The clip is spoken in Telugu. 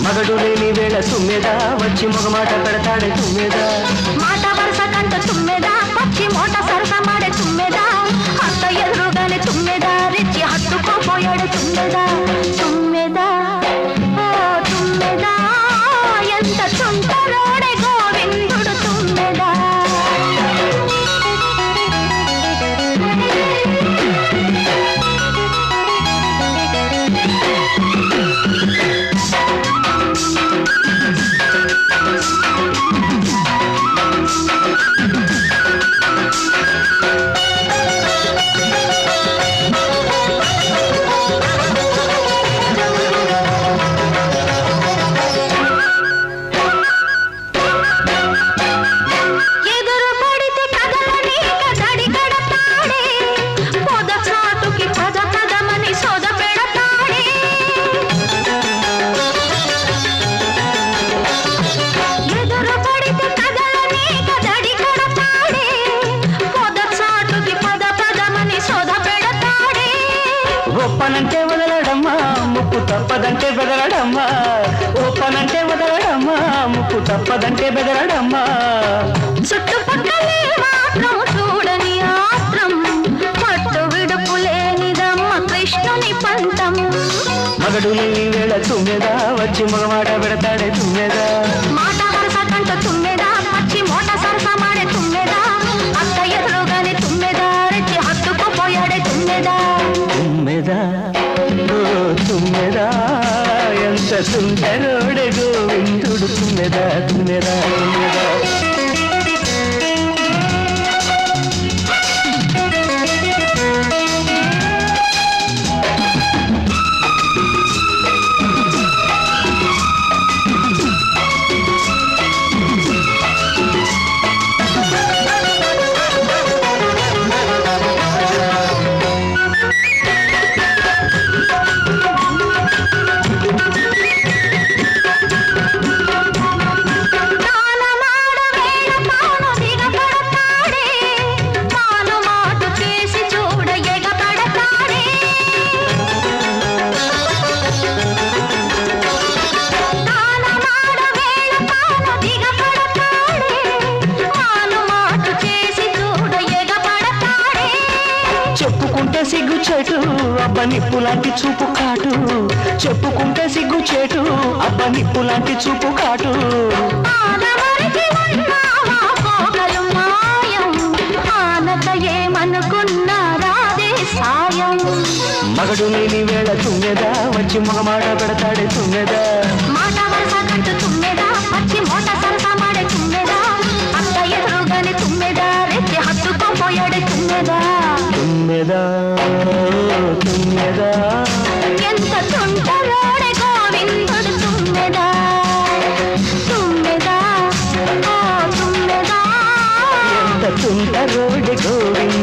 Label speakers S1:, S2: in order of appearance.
S1: మగడు లేని వేళ తుమ్మెదా వచ్చి మగమాట పెడతాడే తుమ్మెదా
S2: మాట వరుస కంట తుమ్మెదా పచ్చి మోట సరస మాడే తుమ్మెదా అత్త ఎదురుగానే తుమ్మెదా రెచ్చి హత్తుకోపోయాడు తుమ్మెదా తుమ్మెదా ఓ తుమ్మెదా ఎంత చుంటరోడే గోవిందుడు తుమ్మెదా
S1: ఓపనంటే వదలడమ్మా ముక్కు తప్పదంటే బెదరడమ్మా ఓపనంటే వదలడమ్మా ముక్కు తప్పదంటే బెదరడమ్మా
S2: చుట్టుపక్కలే మాత్రం చూడని ఆత్రం పట్టు విడుపు లేనిదమ్మ కృష్ణుని పంతం
S1: మగడు లేని వేళ తుమ్మెదా వచ్చి మగమాట పెడతాడే తుమ్మెదా
S2: మాట వరుస కంట తుమ్మెదా పచ్చి మోట సరస మాడే తుమ్మెదా అత్త ఎదురుగానే తుమ్మెదా రెచ్చి హత్తుకుపోయాడే తుమ్మెదా
S1: తుమ్మెదా ఓ తుమ్మెదా ఎంత సుందరోడే గోవిందుడు తుమ్మెదా తుమ్మెదా తుమ్మెదా చెప్పుకుంటే సిగ్గు చేటు అబ్బ నిప్పు లాంటి చూపు కాటు చెప్పుకుంటే సిగ్గు చేటు అబ్బ నిప్పు లాంటి చూపు కాటు మగడు లేని వేళ తుమ్మెదా వచ్చి మగమాట పెడతాడే తుమ్మెదా
S2: మాట వరుస కంట తుమ్మెదా పచ్చి మోట సరస మాడే తుమ్మెదా అత్త ఎదురుగానే తుమ్మెదా రెచ్చి హత్తుకోపోయాడే తుమ్మెదా
S1: తుమ్మెదా తుమ్మెదా
S2: ఎంత చుంటరోడే గోవిందుడు తుమ్మెదా తుమ్మెదా ఓ తుమ్మెదా
S1: ఎంత తుంటరోడే గోవిందుడు